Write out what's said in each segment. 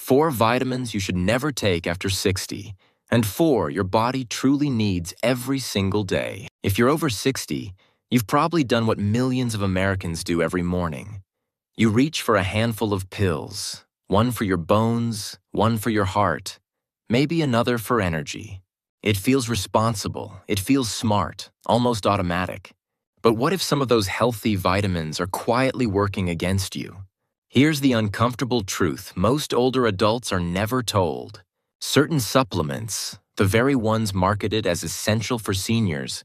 4 vitamins you should never take after 60, and 4 your body truly needs every single day. If you're over 60, you've probably done what millions of Americans do every morning. You reach for a handful of pills, one for your bones, one for your heart, maybe another for energy. It feels responsible, it feels smart, almost automatic. But what if some of those healthy vitamins are quietly working against you? Here's the uncomfortable truth most older adults are never told. Certain supplements, the very ones marketed as essential for seniors,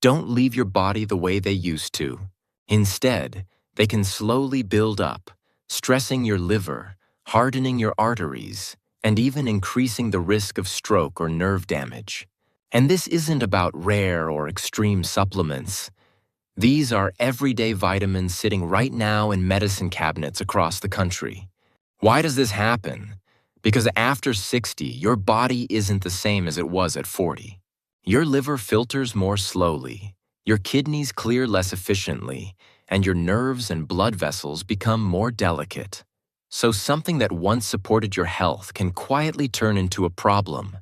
don't leave your body the way they used to. Instead, they can slowly build up, stressing your liver, hardening your arteries, and even increasing the risk of stroke or nerve damage. And this isn't about rare or extreme supplements. These are everyday vitamins sitting right now in medicine cabinets across the country. Why does this happen? Because after 60, your body isn't the same as it was at 40. Your liver filters more slowly, your kidneys clear less efficiently, and your nerves and blood vessels become more delicate. So something that once supported your health can quietly turn into a problem,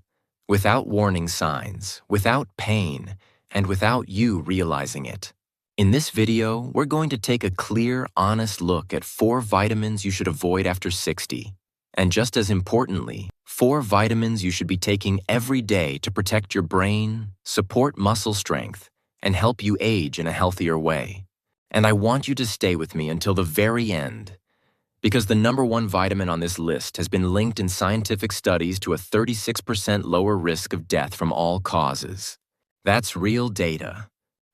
without warning signs, without pain, and without you realizing it. In this video, we're going to take a clear, honest look at 4 vitamins you should avoid after 60. And just as importantly, 4 vitamins you should be taking every day to protect your brain, support muscle strength, and help you age in a healthier way. And I want you to stay with me until the very end, because the #1 vitamin on this list has been linked in scientific studies to a 36% lower risk of death from all causes. That's real data.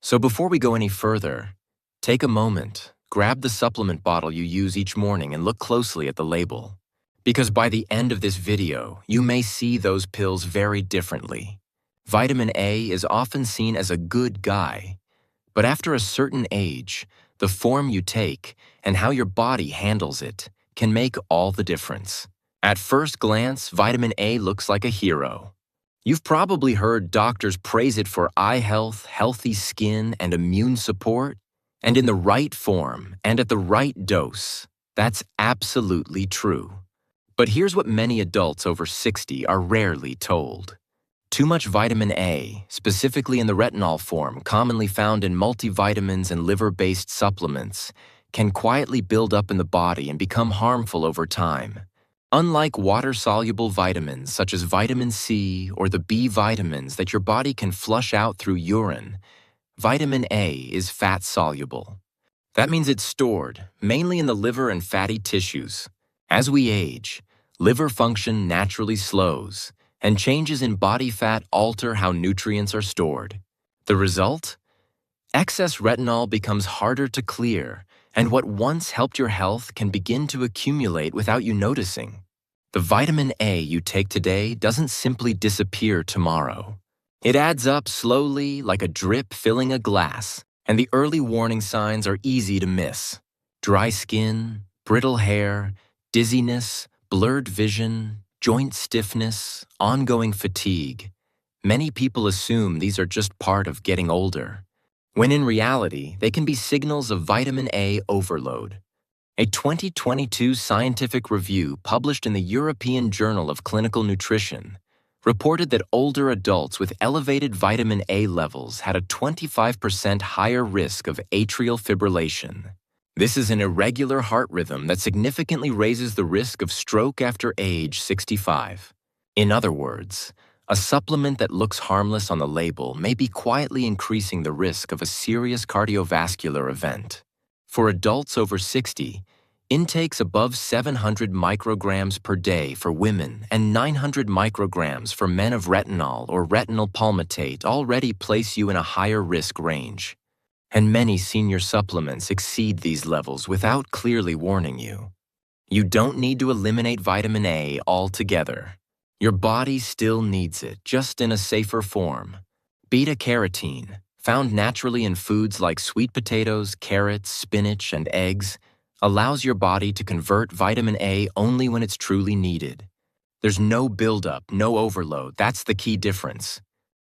So before we go any further, take a moment, grab the supplement bottle you use each morning and look closely at the label. Because by the end of this video, you may see those pills very differently. Vitamin A is often seen as a good guy, but after a certain age, the form you take and how your body handles it can make all the difference. At first glance, vitamin A looks like a hero. You've probably heard doctors praise it for eye health, healthy skin, and immune support. And in the right form and at the right dose, that's absolutely true. But here's what many adults over 60 are rarely told. Too much vitamin A, specifically in the retinol form commonly found in multivitamins and liver-based supplements, can quietly build up in the body and become harmful over time. Unlike water-soluble vitamins such as vitamin C or the B vitamins that your body can flush out through urine, vitamin A is fat-soluble. That means it's stored, mainly in the liver and fatty tissues. As we age, liver function naturally slows, and changes in body fat alter how nutrients are stored. The result? Excess retinol becomes harder to clear, and what once helped your health can begin to accumulate without you noticing. The vitamin A you take today doesn't simply disappear tomorrow. It adds up slowly like a drip filling a glass, and the early warning signs are easy to miss. Dry skin, brittle hair, dizziness, blurred vision, joint stiffness, ongoing fatigue. Many people assume these are just part of getting older, when in reality, they can be signals of vitamin A overload. A 2022 scientific review published in the European Journal of Clinical Nutrition reported that older adults with elevated vitamin A levels had a 25% higher risk of atrial fibrillation. This is an irregular heart rhythm that significantly raises the risk of stroke after age 65. In other words, a supplement that looks harmless on the label may be quietly increasing the risk of a serious cardiovascular event. For adults over 60, intakes above 700 micrograms per day for women and 900 micrograms for men of retinol or retinol palmitate already place you in a higher risk range. And many senior supplements exceed these levels without clearly warning you. You don't need to eliminate vitamin A altogether. Your body still needs it, just in a safer form. Beta-carotene, found naturally in foods like sweet potatoes, carrots, spinach, and eggs, allows your body to convert vitamin A only when it's truly needed. There's no buildup, no overload. That's the key difference.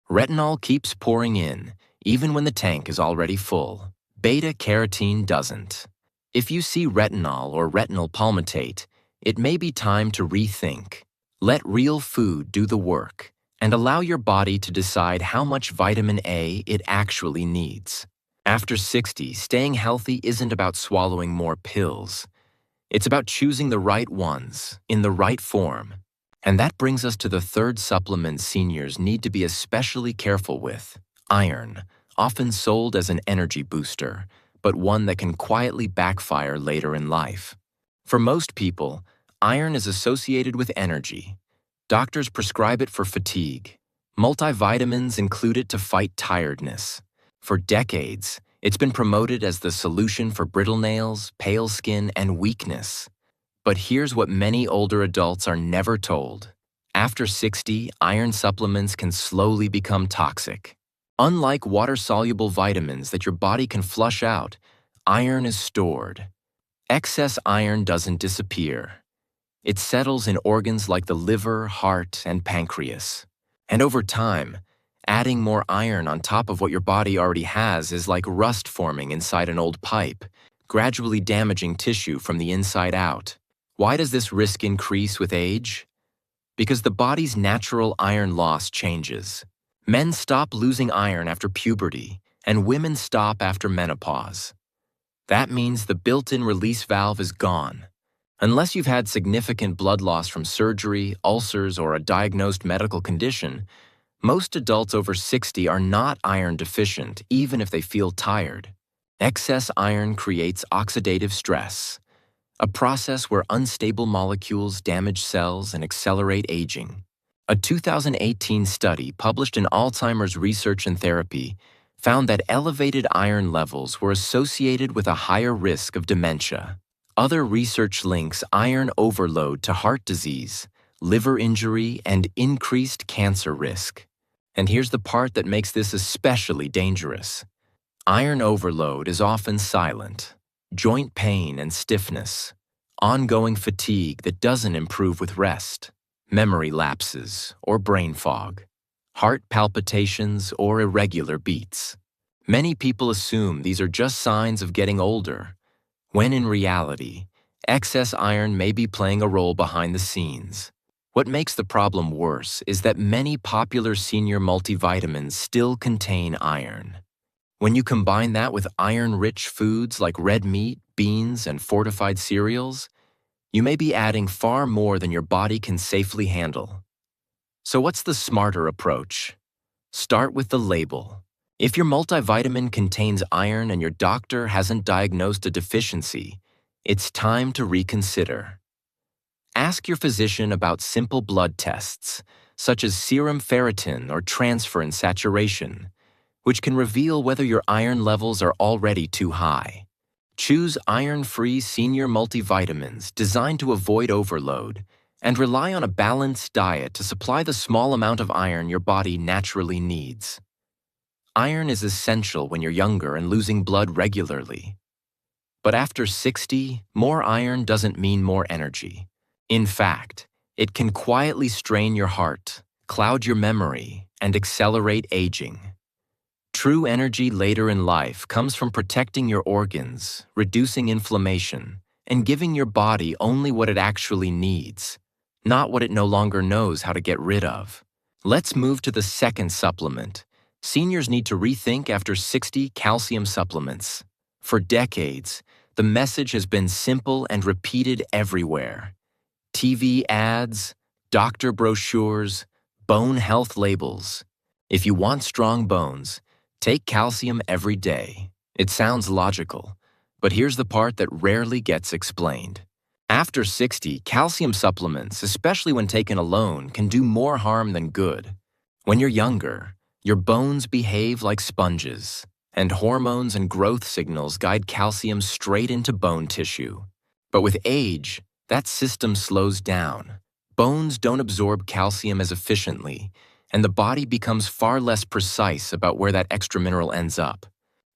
Retinol keeps pouring in, even when the tank is already full. Beta-carotene doesn't. If you see retinol or retinol palmitate, it may be time to rethink. Let real food do the work and allow your body to decide how much vitamin A it actually needs. After 60, staying healthy isn't about swallowing more pills. It's about choosing the right ones, in the right form. And that brings us to the third supplement seniors need to be especially careful with: iron, often sold as an energy booster, but one that can quietly backfire later in life. For most people, iron is associated with energy. Doctors prescribe it for fatigue. Multivitamins include it to fight tiredness. For decades, it's been promoted as the solution for brittle nails, pale skin, and weakness. But here's what many older adults are never told. After 60, iron supplements can slowly become toxic. Unlike water-soluble vitamins that your body can flush out, iron is stored. Excess iron doesn't disappear. It settles in organs like the liver, heart, and pancreas. And over time, adding more iron on top of what your body already has is like rust forming inside an old pipe, gradually damaging tissue from the inside out. Why does this risk increase with age? Because the body's natural iron loss changes. Men stop losing iron after puberty, and women stop after menopause. That means the built-in release valve is gone. Unless you've had significant blood loss from surgery, ulcers, or a diagnosed medical condition, most adults over 60 are not iron deficient, even if they feel tired. Excess iron creates oxidative stress, a process where unstable molecules damage cells and accelerate aging. A 2018 study published in Alzheimer's Research and Therapy found that elevated iron levels were associated with a higher risk of dementia. Other research links iron overload to heart disease, liver injury, and increased cancer risk. And here's the part that makes this especially dangerous. Iron overload is often silent: joint pain and stiffness, ongoing fatigue that doesn't improve with rest, memory lapses or brain fog, heart palpitations or irregular beats. Many people assume these are just signs of getting older, when in reality, excess iron may be playing a role behind the scenes. What makes the problem worse is that many popular senior multivitamins still contain iron. When you combine that with iron-rich foods like red meat, beans, and fortified cereals, you may be adding far more than your body can safely handle. So what's the smarter approach? Start with the label. If your multivitamin contains iron and your doctor hasn't diagnosed a deficiency, it's time to reconsider. Ask your physician about simple blood tests, such as serum ferritin or transferrin saturation, which can reveal whether your iron levels are already too high. Choose iron-free senior multivitamins designed to avoid overload, and rely on a balanced diet to supply the small amount of iron your body naturally needs. Iron is essential when you're younger and losing blood regularly. But after 60, more iron doesn't mean more energy. In fact, it can quietly strain your heart, cloud your memory, and accelerate aging. True energy later in life comes from protecting your organs, reducing inflammation, and giving your body only what it actually needs, not what it no longer knows how to get rid of. Let's move to the second supplement. Seniors need to rethink after 60 calcium supplements. For decades, the message has been simple and repeated everywhere. TV ads, doctor brochures, bone health labels. If you want strong bones, take calcium every day. It sounds logical, but here's the part that rarely gets explained. After 60, calcium supplements, especially when taken alone, can do more harm than good. When you're younger, your bones behave like sponges, and hormones and growth signals guide calcium straight into bone tissue. But with age, that system slows down. Bones don't absorb calcium as efficiently, and the body becomes far less precise about where that extra mineral ends up.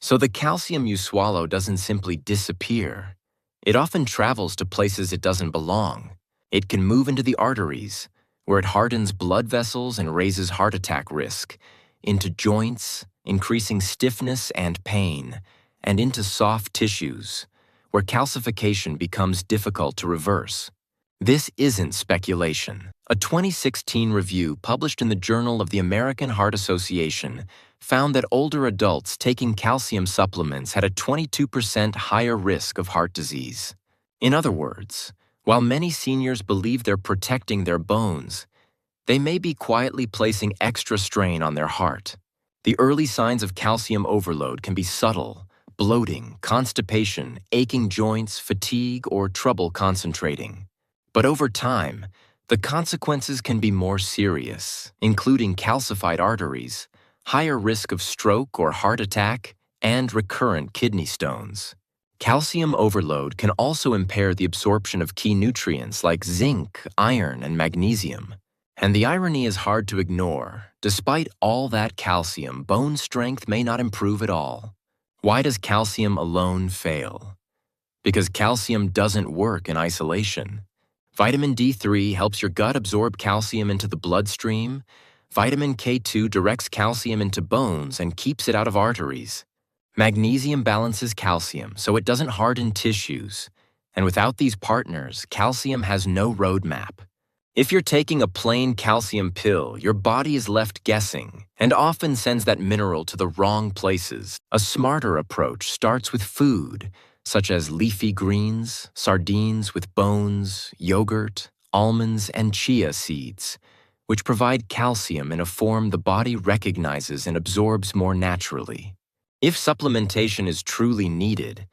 So the calcium you swallow doesn't simply disappear. It often travels to places it doesn't belong. It can move into the arteries, where it hardens blood vessels and raises heart attack risk, into joints, increasing stiffness and pain, and into soft tissues, where calcification becomes difficult to reverse. This isn't speculation. A 2016 review published in the Journal of the American Heart Association found that older adults taking calcium supplements had a 22% higher risk of heart disease. In other words, while many seniors believe they're protecting their bones, they may be quietly placing extra strain on their heart. The early signs of calcium overload can be subtle: bloating, constipation, aching joints, fatigue, or trouble concentrating. But over time, the consequences can be more serious, including calcified arteries, higher risk of stroke or heart attack, and recurrent kidney stones. Calcium overload can also impair the absorption of key nutrients like zinc, iron, and magnesium. And the irony is hard to ignore. Despite all that calcium, bone strength may not improve at all. Why does calcium alone fail? Because calcium doesn't work in isolation. Vitamin D3 helps your gut absorb calcium into the bloodstream. Vitamin K2 directs calcium into bones and keeps it out of arteries. Magnesium balances calcium so it doesn't harden tissues. And without these partners, calcium has no roadmap. If you're taking a plain calcium pill, your body is left guessing and often sends that mineral to the wrong places. A smarter approach starts with food, such as leafy greens, sardines with bones, yogurt, almonds, and chia seeds, which provide calcium in a form the body recognizes and absorbs more naturally. If supplementation is truly needed,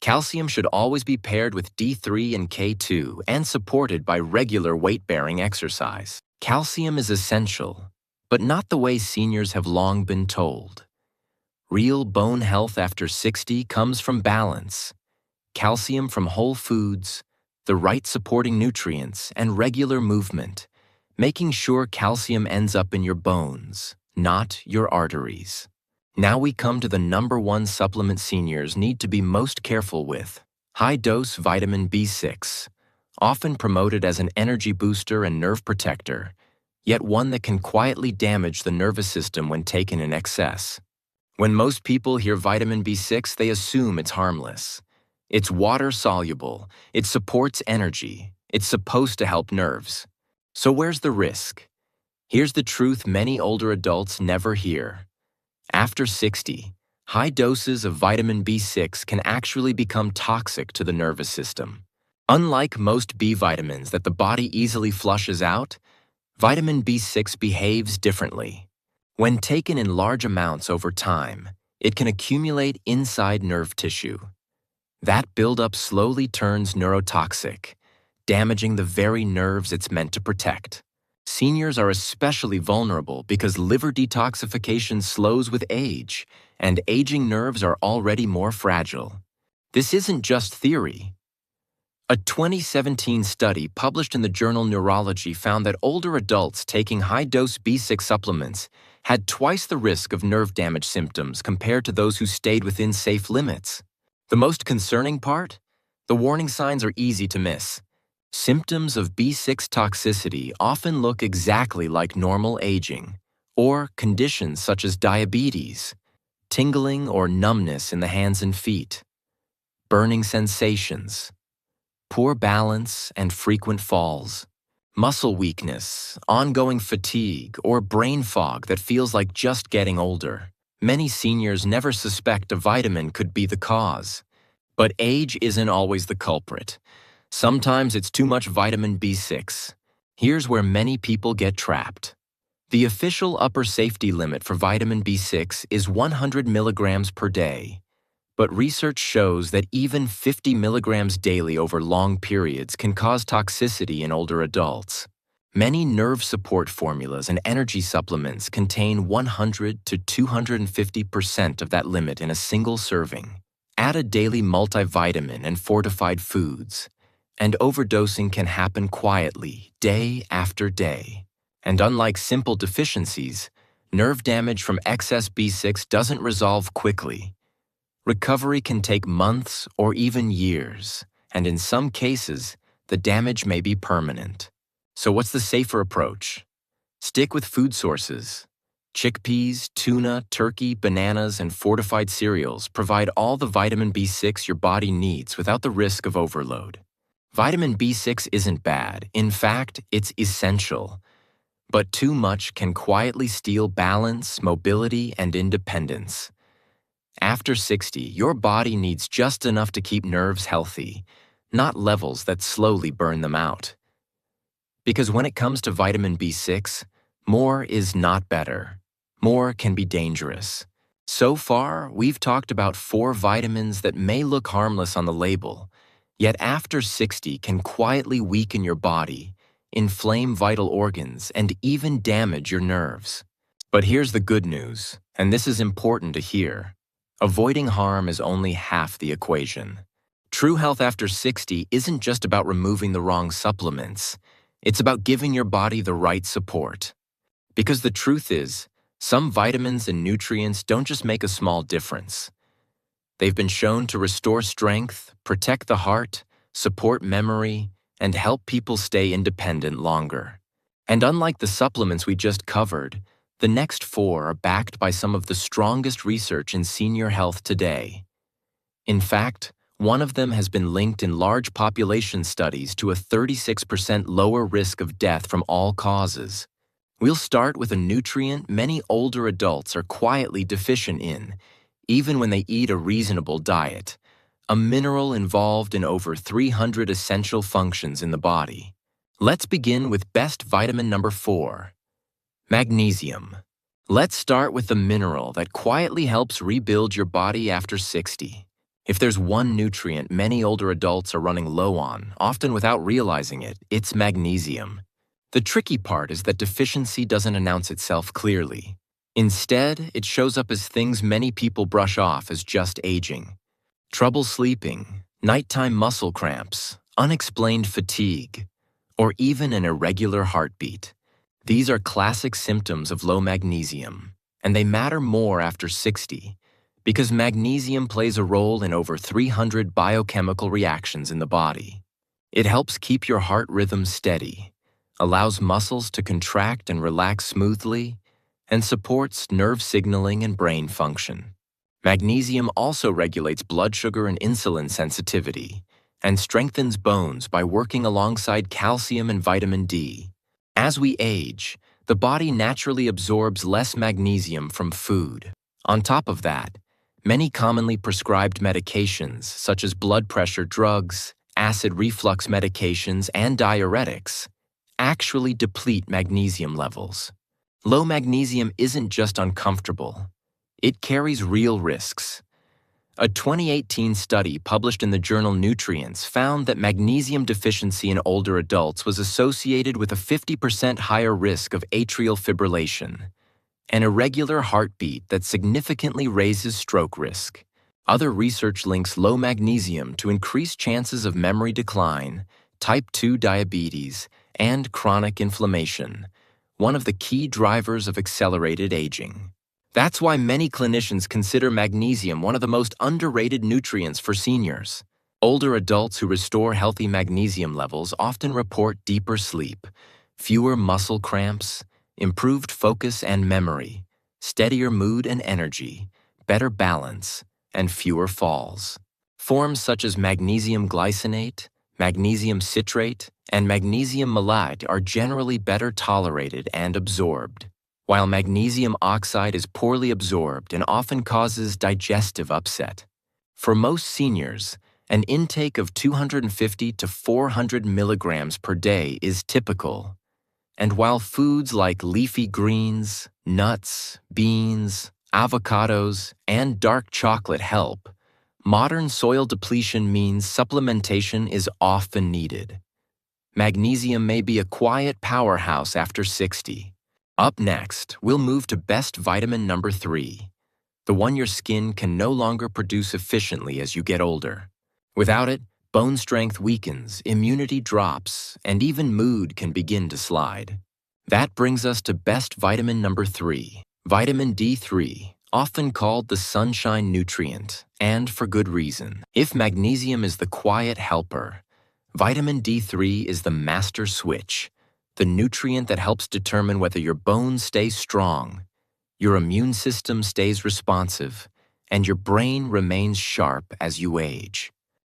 calcium should always be paired with D3 and K2 and supported by regular weight-bearing exercise. Calcium is essential, but not the way seniors have long been told. Real bone health after 60 comes from balance: calcium from whole foods, the right supporting nutrients, and regular movement, making sure calcium ends up in your bones, not your arteries. Now we come to the #1 supplement seniors need to be most careful with: high-dose vitamin B6, often promoted as an energy booster and nerve protector, yet one that can quietly damage the nervous system when taken in excess. When most people hear vitamin B6, they assume it's harmless. It's water-soluble, it supports energy, it's supposed to help nerves. So where's the risk? Here's the truth many older adults never hear. After 60, high doses of vitamin B6 can actually become toxic to the nervous system. Unlike most B vitamins that the body easily flushes out, vitamin B6 behaves differently. When taken in large amounts over time, it can accumulate inside nerve tissue. That buildup slowly turns neurotoxic, damaging the very nerves it's meant to protect. Seniors are especially vulnerable because liver detoxification slows with age, and aging nerves are already more fragile. This isn't just theory. A 2017 study published in the journal Neurology found that older adults taking high-dose B6 supplements had twice the risk of nerve damage symptoms compared to those who stayed within safe limits. The most concerning part? The warning signs are easy to miss. Symptoms of B6 toxicity often look exactly like normal aging, or conditions such as diabetes, tingling or numbness in the hands and feet, burning sensations, poor balance and frequent falls, muscle weakness, ongoing fatigue, or brain fog that feels like just getting older. Many seniors never suspect a vitamin could be the cause. But age isn't always the culprit. Sometimes it's too much vitamin B6. Here's where many people get trapped. The official upper safety limit for vitamin B6 is 100 milligrams per day. But research shows that even 50 milligrams daily over long periods can cause toxicity in older adults. Many nerve support formulas and energy supplements contain 100 to 250% of that limit in a single serving. Add a daily multivitamin and fortified foods, and overdosing can happen quietly, day after day. And unlike simple deficiencies, nerve damage from excess B6 doesn't resolve quickly. Recovery can take months or even years, and in some cases, the damage may be permanent. So what's the safer approach? Stick with food sources. Chickpeas, tuna, turkey, bananas, and fortified cereals provide all the vitamin B6 your body needs without the risk of overload. Vitamin B6 isn't bad. In fact, it's essential. But too much can quietly steal balance, mobility, and independence. After 60, your body needs just enough to keep nerves healthy, not levels that slowly burn them out. Because when it comes to vitamin B6, more is not better. More can be dangerous. So far, we've talked about 4 vitamins that may look harmless on the label, yet after 60 can quietly weaken your body, inflame vital organs, and even damage your nerves. But here's the good news, and this is important to hear. Avoiding harm is only half the equation. True health after 60 isn't just about removing the wrong supplements. It's about giving your body the right support. Because the truth is, some vitamins and nutrients don't just make a small difference. They've been shown to restore strength, protect the heart, support memory, and help people stay independent longer. And unlike the supplements we just covered, the next 4 are backed by some of the strongest research in senior health today. In fact, one of them has been linked in large population studies to a 36% lower risk of death from all causes. We'll start with a nutrient many older adults are quietly deficient in, even when they eat a reasonable diet, a mineral involved in over 300 essential functions in the body. Let's begin with best vitamin number 4, magnesium. Let's start with the mineral that quietly helps rebuild your body after 60. If there's one nutrient many older adults are running low on, often without realizing it, it's magnesium. The tricky part is that deficiency doesn't announce itself clearly. Instead, it shows up as things many people brush off as just aging. Trouble sleeping, nighttime muscle cramps, unexplained fatigue, or even an irregular heartbeat. These are classic symptoms of low magnesium, and they matter more after 60 because magnesium plays a role in over 300 biochemical reactions in the body. It helps keep your heart rhythm steady, allows muscles to contract and relax smoothly, and supports nerve signaling and brain function. Magnesium also regulates blood sugar and insulin sensitivity, and strengthens bones by working alongside calcium and vitamin D. As we age, the body naturally absorbs less magnesium from food. On top of that, many commonly prescribed medications, such as blood pressure drugs, acid reflux medications, and diuretics, actually deplete magnesium levels. Low magnesium isn't just uncomfortable, it carries real risks. A 2018 study published in the journal Nutrients found that magnesium deficiency in older adults was associated with a 50% higher risk of atrial fibrillation, an irregular heartbeat that significantly raises stroke risk. Other research links low magnesium to increased chances of memory decline, type 2 diabetes, and chronic inflammation, one of the key drivers of accelerated aging. That's why many clinicians consider magnesium one of the most underrated nutrients for seniors. Older adults who restore healthy magnesium levels often report deeper sleep, fewer muscle cramps, improved focus and memory, steadier mood and energy, better balance, and fewer falls. Forms such as magnesium glycinate, magnesium citrate, and magnesium malate are generally better tolerated and absorbed, while magnesium oxide is poorly absorbed and often causes digestive upset. For most seniors, an intake of 250 to 400 milligrams per day is typical. And while foods like leafy greens, nuts, beans, avocados, and dark chocolate help, modern soil depletion means supplementation is often needed. Magnesium may be a quiet powerhouse after 60. Up next, we'll move to best vitamin number 3, the one your skin can no longer produce efficiently as you get older. Without it, bone strength weakens, immunity drops, and even mood can begin to slide. That brings us to best vitamin number 3, vitamin D3, often called the sunshine nutrient, and for good reason. If magnesium is the quiet helper, vitamin D3 is the master switch, the nutrient that helps determine whether your bones stay strong, your immune system stays responsive, and your brain remains sharp as you age.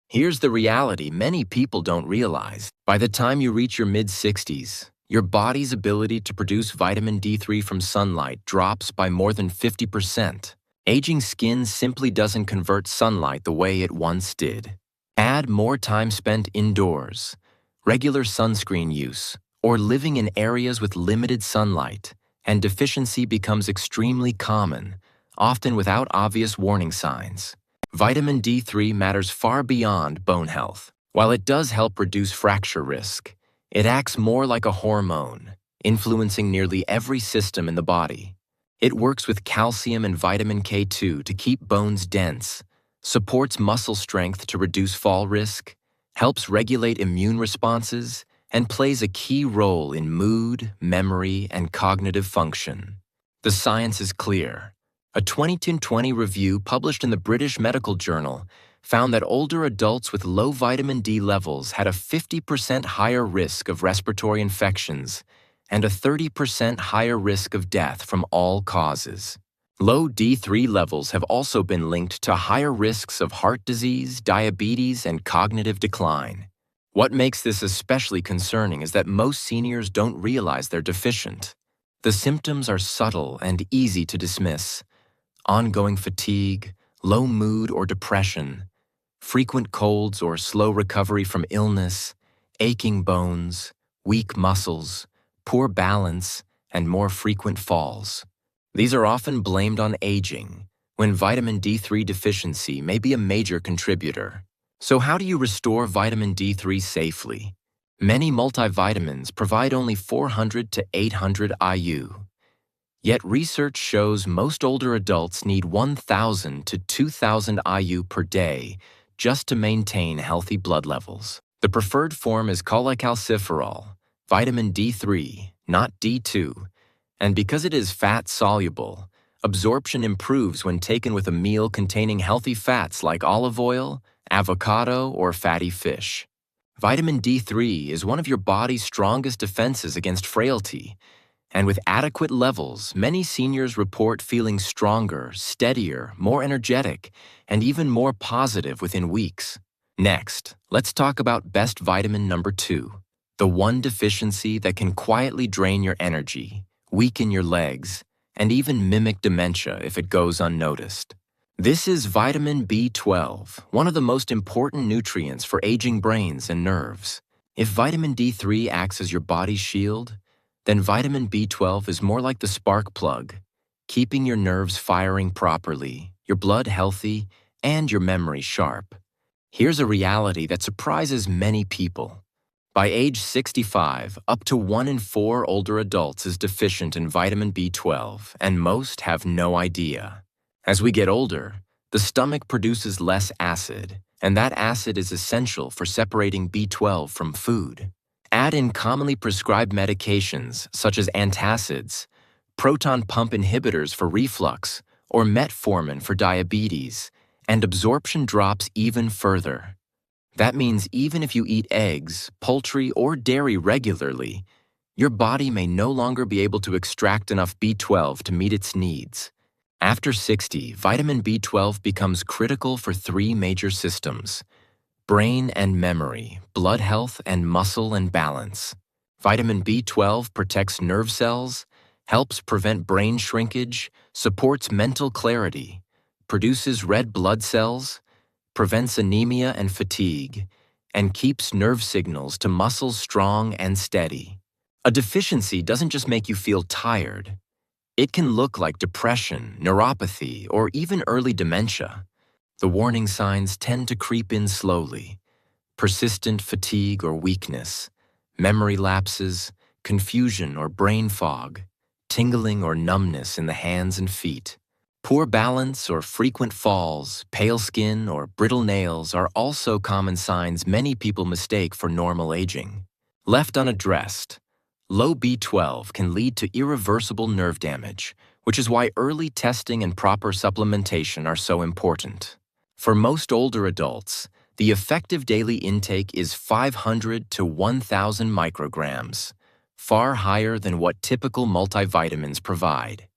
Here's the reality many people don't realize. By the time you reach your mid-60s, your body's ability to produce vitamin D3 from sunlight drops by more than 50%. Aging skin simply doesn't convert sunlight the way it once did. Add more time spent indoors, regular sunscreen use, or living in areas with limited sunlight, and deficiency becomes extremely common, often without obvious warning signs. Vitamin D3 matters far beyond bone health. While it does help reduce fracture risk, it acts more like a hormone, influencing nearly every system in the body. It works with calcium and vitamin K2 to keep bones dense, supports muscle strength to reduce fall risk, helps regulate immune responses, and plays a key role in mood, memory, and cognitive function. The science is clear. A 2020 review published in the British Medical Journal found that older adults with low vitamin D levels had a 50% higher risk of respiratory infections and a 30% higher risk of death from all causes. Low D3 levels have also been linked to higher risks of heart disease, diabetes, and cognitive decline. What makes this especially concerning is that most seniors don't realize they're deficient. The symptoms are subtle and easy to dismiss. Ongoing fatigue, low mood or depression, frequent colds or slow recovery from illness, aching bones, weak muscles, poor balance, and more frequent falls. These are often blamed on aging, when vitamin D3 deficiency may be a major contributor. So how do you restore vitamin D3 safely? Many multivitamins provide only 400 to 800 IU. Yet research shows most older adults need 1,000 to 2,000 IU per day just to maintain healthy blood levels. The preferred form is cholecalciferol, vitamin D3, not D2, and because it is fat-soluble, absorption improves when taken with a meal containing healthy fats like olive oil, avocado, or fatty fish. Vitamin D3 is one of your body's strongest defenses against frailty, and with adequate levels, many seniors report feeling stronger, steadier, more energetic, and even more positive within weeks. Next, let's talk about best vitamin number 2, the one deficiency that can quietly drain your energy, weaken your legs, and even mimic dementia if it goes unnoticed. This is vitamin B12, one of the most important nutrients for aging brains and nerves. If vitamin D3 acts as your body's shield, then vitamin B12 is more like the spark plug, keeping your nerves firing properly, your blood healthy, and your memory sharp. Here's a reality that surprises many people. By age 65, up to 1 in 4 older adults is deficient in vitamin B12, and most have no idea. As we get older, the stomach produces less acid, and that acid is essential for separating B12 from food. Add in commonly prescribed medications such as antacids, proton pump inhibitors for reflux, or metformin for diabetes, and absorption drops even further. That means even if you eat eggs, poultry, or dairy regularly, your body may no longer be able to extract enough B12 to meet its needs. After 60, vitamin B12 becomes critical for 3 major systems: brain and memory, blood health, and muscle and balance. Vitamin B12 protects nerve cells, helps prevent brain shrinkage, supports mental clarity, produces red blood cells, prevents anemia and fatigue, and keeps nerve signals to muscles strong and steady. A deficiency doesn't just make you feel tired. It can look like depression, neuropathy, or even early dementia. The warning signs tend to creep in slowly: persistent fatigue or weakness, memory lapses, confusion or brain fog, tingling or numbness in the hands and feet. Poor balance or frequent falls, pale skin, or brittle nails are also common signs many people mistake for normal aging. Left unaddressed, low B12 can lead to irreversible nerve damage, which is why early testing and proper supplementation are so important. For most older adults, the effective daily intake is 500 to 1,000 micrograms, far higher than what typical multivitamins provide.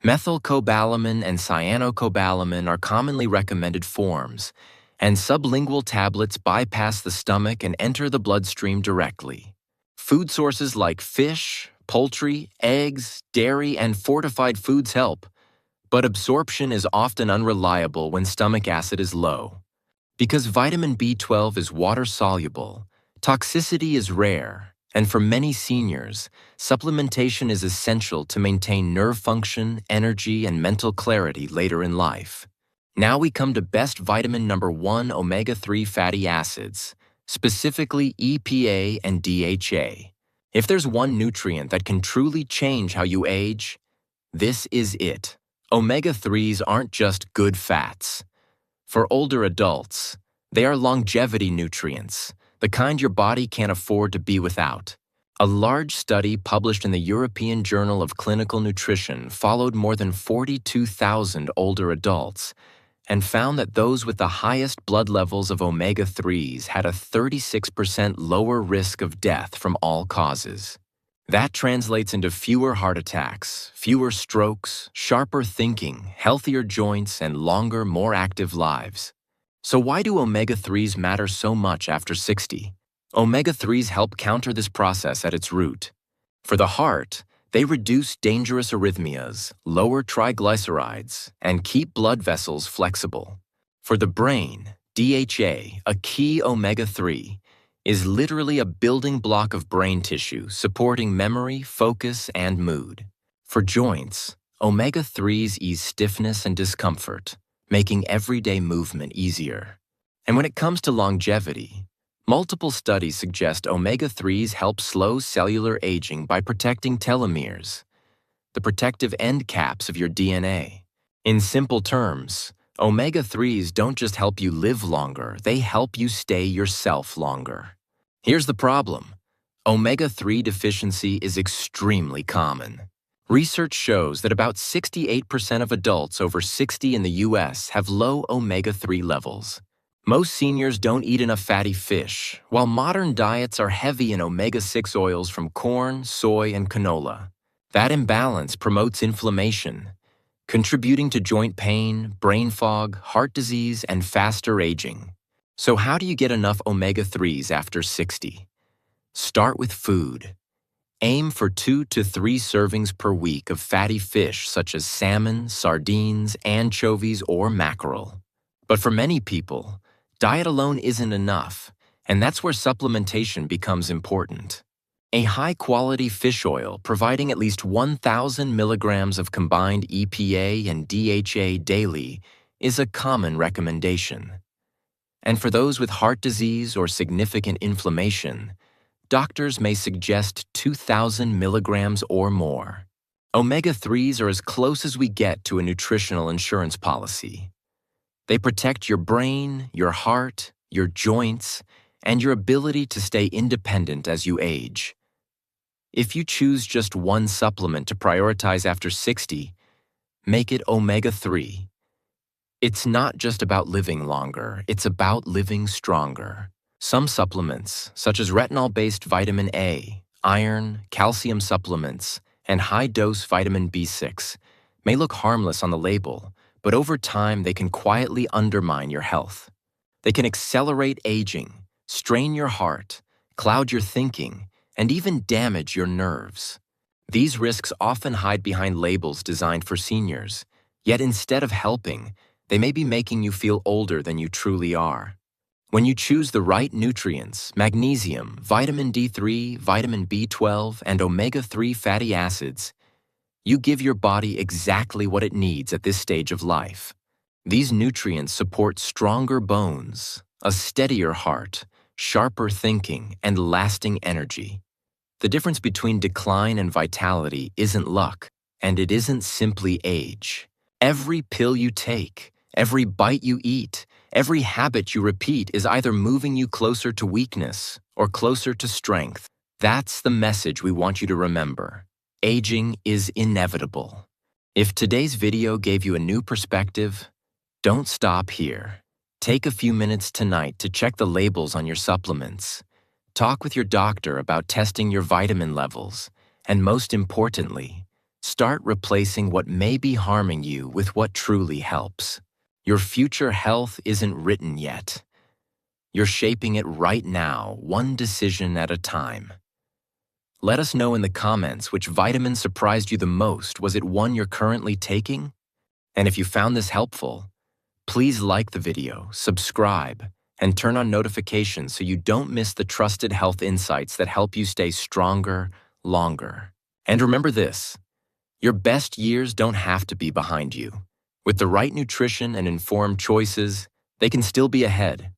Methylcobalamin and cyanocobalamin are commonly recommended forms, And sublingual tablets bypass the stomach and enter the bloodstream directly. Food sources like fish, poultry, eggs, dairy, and fortified foods help, but absorption is often unreliable when stomach acid is low. Because vitamin B12 is water-soluble, toxicity is rare, and for many seniors, supplementation is essential to maintain nerve function, energy, and mental clarity later in life. Now we come to best vitamin number 1, omega-3 fatty acids, specifically EPA and DHA. If there's one nutrient that can truly change how you age, this is it. Omega-3s aren't just good fats. For older adults, they are longevity nutrients, the kind your body can't afford to be without. A large study published in the European Journal of Clinical Nutrition followed more than 42,000 older adults and found that those with the highest blood levels of omega-3s had a 36% lower risk of death from all causes. That translates into fewer heart attacks, fewer strokes, sharper thinking, healthier joints, and longer, more active lives. So why do omega-3s matter so much after 60? Omega-3s help counter this process at its root. For the heart, they reduce dangerous arrhythmias, lower triglycerides, and keep blood vessels flexible. For the brain, DHA, a key omega-3, is literally a building block of brain tissue supporting memory, focus, and mood. For joints, omega-3s ease stiffness and discomfort, making everyday movement easier. And when it comes to longevity, multiple studies suggest omega-3s help slow cellular aging by protecting telomeres, the protective end caps of your DNA. In simple terms, omega-3s don't just help you live longer, they help you stay yourself longer. Here's the problem. Omega-3 deficiency is extremely common. Research shows that about 68% of adults over 60 in the US have low omega-3 levels. Most seniors don't eat enough fatty fish, while modern diets are heavy in omega-6 oils from corn, soy, and canola. That imbalance promotes inflammation, contributing to joint pain, brain fog, heart disease, and faster aging. So how do you get enough omega-3s after 60? Start with food. Aim for 2 to 3 servings per week of fatty fish such as salmon, sardines, anchovies, or mackerel. But for many people, diet alone isn't enough, and that's where supplementation becomes important. A high-quality fish oil providing at least 1,000 milligrams of combined EPA and DHA daily is a common recommendation. And for those with heart disease or significant inflammation, doctors may suggest 2,000 milligrams or more. Omega-3s are as close as we get to a nutritional insurance policy. They protect your brain, your heart, your joints, and your ability to stay independent as you age. If you choose just one supplement to prioritize after 60, make it omega-3. It's not just about living longer, it's about living stronger. Some supplements, such as retinol-based vitamin A, iron, calcium supplements, and high-dose vitamin B6, may look harmless on the label, but over time they can quietly undermine your health. They can accelerate aging, strain your heart, cloud your thinking, and even damage your nerves. These risks often hide behind labels designed for seniors, yet instead of helping, they may be making you feel older than you truly are. When you choose the right nutrients, magnesium, vitamin D3, vitamin B12, and omega-3 fatty acids, you give your body exactly what it needs at this stage of life. These nutrients support stronger bones, a steadier heart, sharper thinking, and lasting energy. The difference between decline and vitality isn't luck, and it isn't simply age. Every pill you take, every bite you eat, every habit you repeat is either moving you closer to weakness or closer to strength. That's the message we want you to remember. Aging is inevitable. If today's video gave you a new perspective, don't stop here. Take a few minutes tonight to check the labels on your supplements. Talk with your doctor about testing your vitamin levels, and most importantly, start replacing what may be harming you with what truly helps. Your future health isn't written yet. You're shaping it right now, one decision at a time. Let us know in the comments which vitamin surprised you the most. Was it one you're currently taking? And if you found this helpful, please like the video, subscribe, and turn on notifications so you don't miss the trusted health insights that help you stay stronger, longer. And remember this, your best years don't have to be behind you. With the right nutrition and informed choices, they can still be ahead.